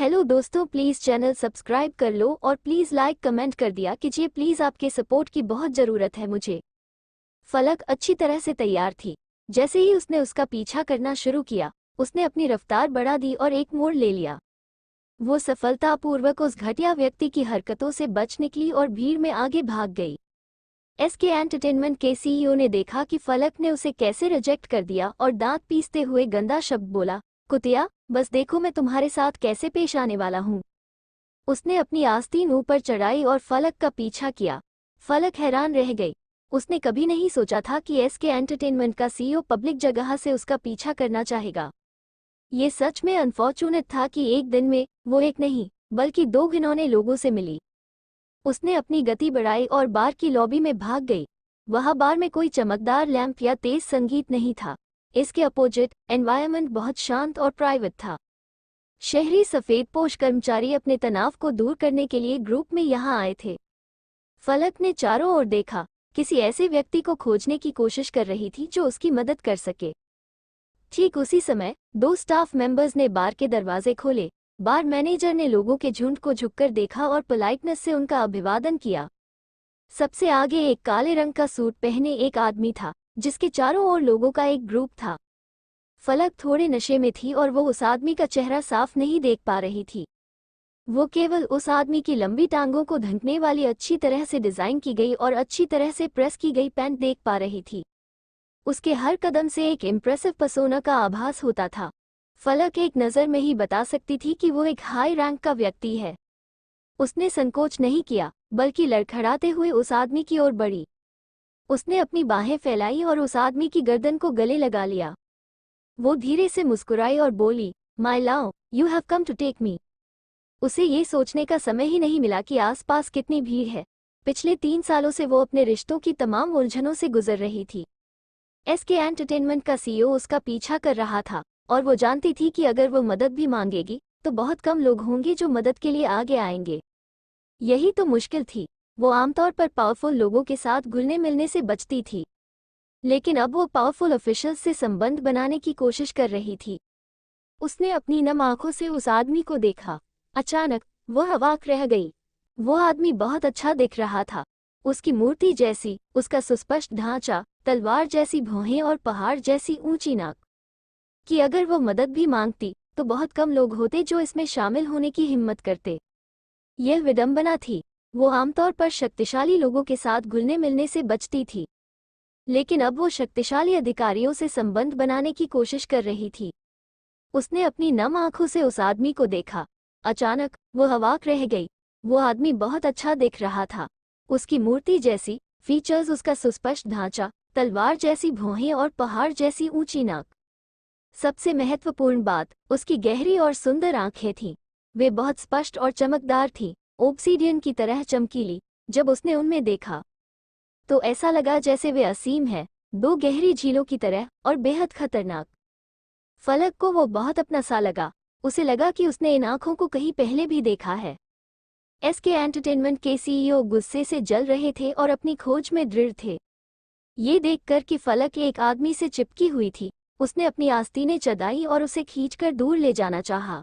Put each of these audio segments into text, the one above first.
Hello दोस्तों, please channel subscribe कर लो और प्लीज़ लाइक कमेंट कर दिया कीजिए। प्लीज़ आपके सपोर्ट की बहुत ज़रूरत है मुझे। फलक अच्छी तरह से तैयार थी। जैसे ही उसने उसका पीछा करना शुरू किया, उसने अपनी रफ्तार बढ़ा दी और एक मोड़ ले लिया। वो सफलतापूर्वक उस घटिया व्यक्ति की हरकतों से बच निकली और भीड़ में आगे भाग गई। एसके एंटरटेनमेंट के सीईओ ने देखा कि फलक ने उसे कैसे रिजेक्ट कर दिया और दांत पीसते हुए गंदा शब्द बोला, कुतिया, बस देखो मैं तुम्हारे साथ कैसे पेश आने वाला हूँ। उसने अपनी आस्तीन ऊपर चढ़ाई और फलक का पीछा किया। फलक हैरान रह गई। उसने कभी नहीं सोचा था कि एसके एंटरटेनमेंट का सीईओ पब्लिक जगह से उसका पीछा करना चाहेगा। ये सच में अनफॉर्चुनेट था कि एक दिन में वो एक नहीं बल्कि दो घिनौने लोगों से मिली। उसने अपनी गति बढ़ाई और बार की लॉबी में भाग गई। वहाँ बार में कोई चमकदार लैंप या तेज संगीत नहीं था। इसके अपोजिट एनवायरनमेंट बहुत शांत और प्राइवेट था। शहरी सफेदपोश कर्मचारी अपने तनाव को दूर करने के लिए ग्रुप में यहाँ आए थे। फलक ने चारों ओर देखा, किसी ऐसे व्यक्ति को खोजने की कोशिश कर रही थी जो उसकी मदद कर सके। ठीक उसी समय दो स्टाफ मेंबर्स ने बार के दरवाजे खोले। बार मैनेजर ने लोगों के झुंड को झुककर देखा और पोलाइटनेस से उनका अभिवादन किया। सबसे आगे एक काले रंग का सूट पहने एक आदमी था, जिसके चारों ओर लोगों का एक ग्रुप था। फलक थोड़े नशे में थी और वो उस आदमी का चेहरा साफ नहीं देख पा रही थी। वो केवल उस आदमी की लंबी टांगों को ढकने वाली अच्छी तरह से डिजाइन की गई और अच्छी तरह से प्रेस की गई पैंट देख पा रही थी। उसके हर कदम से एक इम्प्रेसिव पर्सोना का आभास होता था। फलक एक नज़र में ही बता सकती थी कि वो एक हाई रैंक का व्यक्ति है। उसने संकोच नहीं किया, बल्कि लड़खड़ाते हुए उस आदमी की ओर बढ़ी। उसने अपनी बाहें फैलाई और उस आदमी की गर्दन को गले लगा लिया। वो धीरे से मुस्कुराई और बोली, my love, you have come to take me. उसे ये सोचने का समय ही नहीं मिला कि आसपास कितनी भीड़ है। पिछले 3 सालों से वो अपने रिश्तों की तमाम उलझनों से गुजर रही थी। एसके एंटरटेनमेंट का सीईओ उसका पीछा कर रहा था और वो जानती थी कि अगर वो मदद भी मांगेगी तो बहुत कम लोग होंगे जो मदद के लिए आगे आएंगे। यही तो मुश्किल थी। वो आमतौर पर पावरफुल लोगों के साथ घुलने मिलने से बचती थी, लेकिन अब वो पावरफुल ऑफिशियल्स से संबंध बनाने की कोशिश कर रही थी। उसने अपनी नम आंखों से उस आदमी को देखा। अचानक वह अवाक रह गई। वो आदमी बहुत अच्छा दिख रहा था। उसकी मूर्ति जैसी, उसका सुस्पष्ट ढांचा, तलवार जैसी भौहें और पहाड़ जैसी ऊंची नाक। कि अगर वो मदद भी मांगती तो बहुत कम लोग होते जो इसमें शामिल होने की हिम्मत करते। यह विडंबना थी। वो आमतौर पर शक्तिशाली लोगों के साथ घुलने मिलने से बचती थी, लेकिन अब वो शक्तिशाली अधिकारियों से संबंध बनाने की कोशिश कर रही थी। उसने अपनी नम आंखों से उस आदमी को देखा। अचानक वो अवाक रह गई। वो आदमी बहुत अच्छा दिख रहा था। उसकी मूर्ति जैसी फीचर्स, उसका सुस्पष्ट ढांचा, तलवार जैसी भौहें और पहाड़ जैसी ऊंची नाक। सबसे महत्वपूर्ण बात, उसकी गहरी और सुंदर आंखें थीं। वे बहुत स्पष्ट और चमकदार थीं, ओब्सीडियन की तरह चमकीली। जब उसने उनमें देखा तो ऐसा लगा जैसे वे असीम है, दो गहरी झीलों की तरह और बेहद खतरनाक। फलक को वो बहुत अपना सा लगा। उसे लगा कि उसने इन आंखों को कहीं पहले भी देखा है। एसके एंटरटेनमेंट के सीईओ गुस्से से जल रहे थे और अपनी खोज में दृढ़ थे। ये देखकर कि फलक एक आदमी से चिपकी हुई थी, उसने अपनी आस्तीनें चदाई और उसे खींचकर दूर ले जाना चाहा।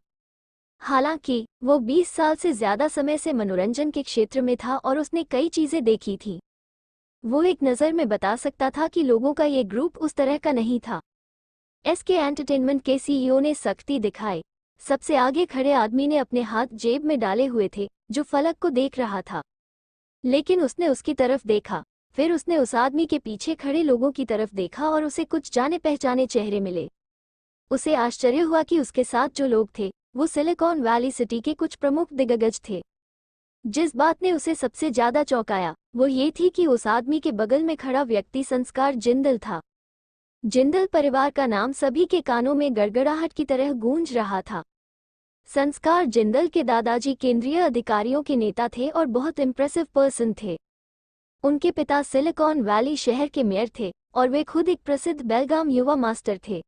हालांकि वो 20 साल से ज्यादा समय से मनोरंजन के क्षेत्र में था और उसने कई चीजें देखी थीं। वो एक नज़र में बता सकता था कि लोगों का ये ग्रुप उस तरह का नहीं था। एसके एंटरटेनमेंट के सीईओ ने सख्ती दिखाई। सबसे आगे खड़े आदमी ने अपने हाथ जेब में डाले हुए थे, जो फलक को देख रहा था। लेकिन उसने उसकी तरफ देखा, फिर उसने उस आदमी के पीछे खड़े लोगों की तरफ देखा और उसे कुछ जाने पहचाने चेहरे मिले। उसे आश्चर्य हुआ कि उसके साथ जो लोग थे वो सिलिकॉन वैली सिटी के कुछ प्रमुख दिग्गज थे। जिस बात ने उसे सबसे ज्यादा चौंकाया वो ये थी कि उस आदमी के बगल में खड़ा व्यक्ति संस्कार जिंदल था। जिंदल परिवार का नाम सभी के कानों में गड़गड़ाहट की तरह गूंज रहा था। संस्कार जिंदल के दादाजी केंद्रीय अधिकारियों के नेता थे और बहुत इम्प्रेसिव पर्सन थे। उनके पिता सिलिकॉन वैली शहर के मेयर थे और वे खुद एक प्रसिद्ध बेलगाम युवा मास्टर थे।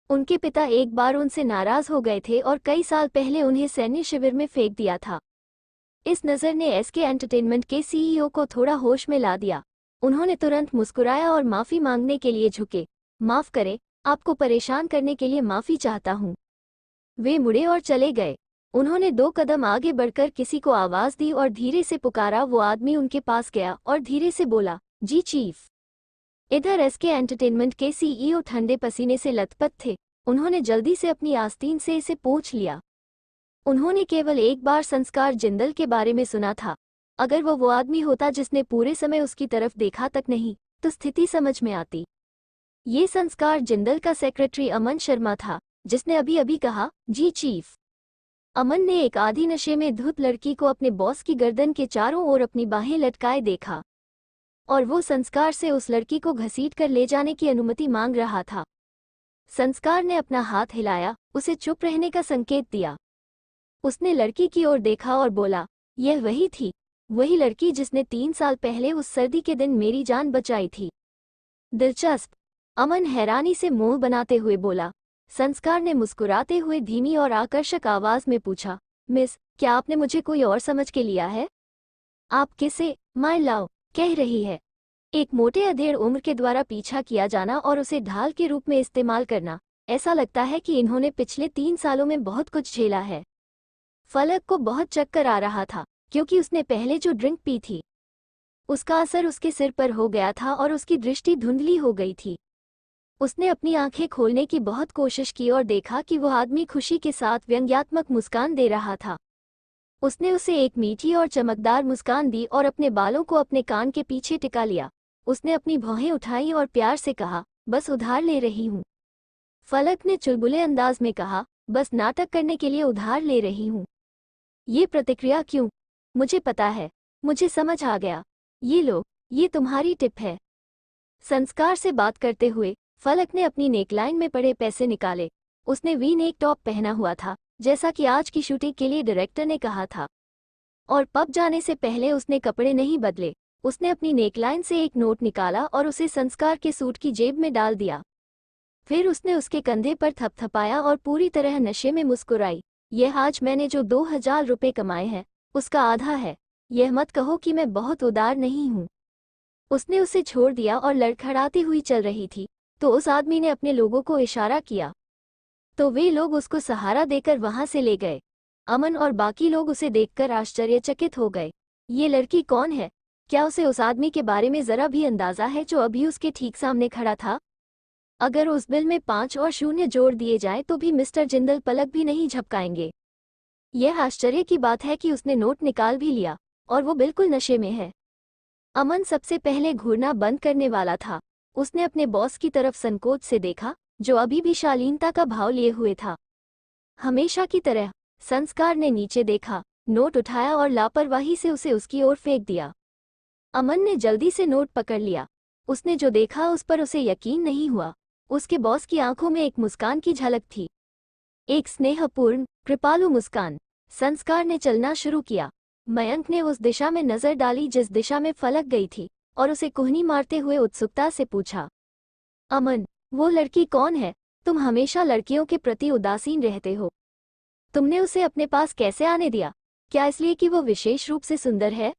उनके पिता एक बार उनसे नाराज हो गए थे और कई साल पहले उन्हें सैन्य शिविर में फेंक दिया था। इस नज़र ने एसके एंटरटेनमेंट के सीईओ को थोड़ा होश में ला दिया। उन्होंने तुरंत मुस्कुराया और माफ़ी मांगने के लिए झुके। माफ़ करें, आपको परेशान करने के लिए माफ़ी चाहता हूँ। वे मुड़े और चले गए। उन्होंने 2 कदम आगे बढ़कर किसी को आवाज दी और धीरे से पुकारा। वो आदमी उनके पास गया और धीरे से बोला, जी चीफ। इधर एसके एंटरटेनमेंट के सीईओ ठंडे पसीने से लथपथ थे। उन्होंने जल्दी से अपनी आस्तीन से इसे पूछ लिया। उन्होंने केवल एक बार संस्कार जिंदल के बारे में सुना था। अगर वो आदमी होता जिसने पूरे समय उसकी तरफ देखा तक नहीं, तो स्थिति समझ में आती। ये संस्कार जिंदल का सेक्रेटरी अमन शर्मा था, जिसने अभी अभी कहा, जी चीफ। अमन ने एक आधी नशे में धुत लड़की को अपने बॉस की गर्दन के चारों ओर अपनी बाहें लटकाए देखा, और वो संस्कार से उस लड़की को घसीट कर ले जाने की अनुमति मांग रहा था। संस्कार ने अपना हाथ हिलाया, उसे चुप रहने का संकेत दिया। उसने लड़की की ओर देखा और बोला, यह वही थी, वही लड़की जिसने 3 साल पहले उस सर्दी के दिन मेरी जान बचाई थी। दिलचस्प, अमन हैरानी से मुंह बनाते हुए बोला। संस्कार ने मुस्कुराते हुए धीमी और आकर्षक आवाज में पूछा, मिस, क्या आपने मुझे कोई और समझ के लिया है? आप किसे माय लव कह रही है? एक मोटे अधेड़ उम्र के द्वारा पीछा किया जाना और उसे ढाल के रूप में इस्तेमाल करना। ऐसा लगता है कि इन्होंने पिछले 3 सालों में बहुत कुछ झेला है। फलक को बहुत चक्कर आ रहा था, क्योंकि उसने पहले जो ड्रिंक पी थी उसका असर उसके सिर पर हो गया था और उसकी दृष्टि धुंधली हो गई थी। उसने अपनी आंखें खोलने की बहुत कोशिश की और देखा कि वह आदमी खुशी के साथ व्यंग्यात्मक मुस्कान दे रहा था। उसने उसे एक मीठी और चमकदार मुस्कान दी और अपने बालों को अपने कान के पीछे टिका लिया। उसने अपनी भौहें उठाई और प्यार से कहा, बस उधार ले रही हूँ। फलक ने चुलबुले अंदाज में कहा, बस नाटक करने के लिए उधार ले रही हूँ। ये प्रतिक्रिया क्यों? मुझे पता है, मुझे समझ आ गया। ये लो, ये तुम्हारी टिप है। संस्कार से बात करते हुए फलक ने अपनी नेकलाइन में पड़े पैसे निकाले। उसने वी नेक टॉप पहना हुआ था, जैसा कि आज की शूटिंग के लिए डायरेक्टर ने कहा था, और पब जाने से पहले उसने कपड़े नहीं बदले। उसने अपनी नेकलाइन से एक नोट निकाला और उसे संस्कार के सूट की जेब में डाल दिया। फिर उसने उसके कंधे पर थपथपाया और पूरी तरह नशे में मुस्कुराई। यह आज मैंने जो 2000 रुपये कमाए हैं, उसका आधा है। यह मत कहो कि मैं बहुत उदार नहीं हूँ। उसने उसे छोड़ दिया और लड़खड़ाती हुई चल रही थी, तो उस आदमी ने अपने लोगों को इशारा किया, तो वे लोग उसको सहारा देकर वहां से ले गए। अमन और बाकी लोग उसे देखकर आश्चर्यचकित हो गए। ये लड़की कौन है? क्या उसे उस आदमी के बारे में जरा भी अंदाजा है जो अभी उसके ठीक सामने खड़ा था? अगर उस बिल में 5 और 0 जोड़ दिए जाए तो भी मिस्टर जिंदल पलक भी नहीं झपकाएंगे। यह आश्चर्य की बात है कि उसने नोट निकाल भी लिया, और वो बिल्कुल नशे में है। अमन सबसे पहले घूरना बंद करने वाला था। उसने अपने बॉस की तरफ संकोच से देखा, जो अभी भी शालीनता का भाव लिए हुए था। हमेशा की तरह संस्कार ने नीचे देखा, नोट उठाया और लापरवाही से उसे उसकी ओर फेंक दिया। अमन ने जल्दी से नोट पकड़ लिया। उसने जो देखा उस पर उसे यकीन नहीं हुआ। उसके बॉस की आंखों में एक मुस्कान की झलक थी, एक स्नेहपूर्ण, कृपालु मुस्कान। संस्कार ने चलना शुरू किया। मयंक ने उस दिशा में नजर डाली जिस दिशा में फलक गई थी, और उसे कुहनी मारते हुए उत्सुकता से पूछा, अमन, वो लड़की कौन है? तुम हमेशा लड़कियों के प्रति उदासीन रहते हो। तुमने उसे अपने पास कैसे आने दिया? क्या इसलिए कि वो विशेष रूप से सुंदर है?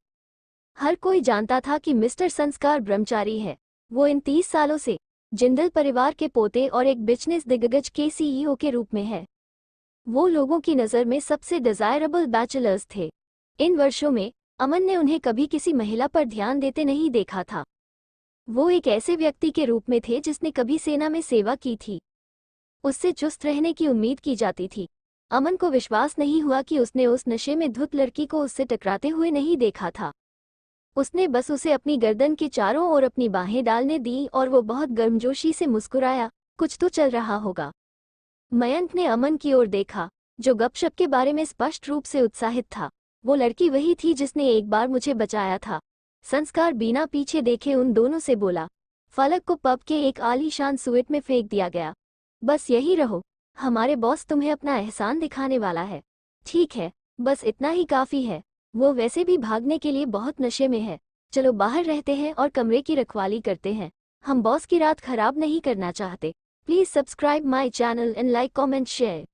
हर कोई जानता था कि मिस्टर संस्कार ब्रह्मचारी है। वो इन 30 सालों से जिंदल परिवार के पोते और एक बिजनेस दिग्गज के सीईओ के रूप में है। वो लोगों की नज़र में सबसे डिजायरेबल बैचलर्स थे। इन वर्षों में अमन ने उन्हें कभी किसी महिला पर ध्यान देते नहीं देखा था। वो एक ऐसे व्यक्ति के रूप में थे जिसने कभी सेना में सेवा की थी। उससे चुस्त रहने की उम्मीद की जाती थी। अमन को विश्वास नहीं हुआ कि उसने उस नशे में धुत लड़की को उससे टकराते हुए नहीं देखा था। उसने बस उसे अपनी गर्दन के चारों ओर अपनी बाहें डालने दी और वो बहुत गर्मजोशी से मुस्कुराया। कुछ तो चल रहा होगा। मयंक ने अमन की ओर देखा, जो गपशप के बारे में स्पष्ट रूप से उत्साहित था। वो लड़की वही थी जिसने एक बार मुझे बचाया था। संस्कार बिना पीछे देखे उन दोनों से बोला। फलक को पब के एक आलीशान सुइट में फेंक दिया गया। बस यही रहो, हमारे बॉस तुम्हें अपना एहसान दिखाने वाला है। ठीक है, बस इतना ही काफ़ी है। वो वैसे भी भागने के लिए बहुत नशे में है। चलो बाहर रहते हैं और कमरे की रखवाली करते हैं। हम बॉस की रात खराब नहीं करना चाहते। Please subscribe my channel and like, comment, share.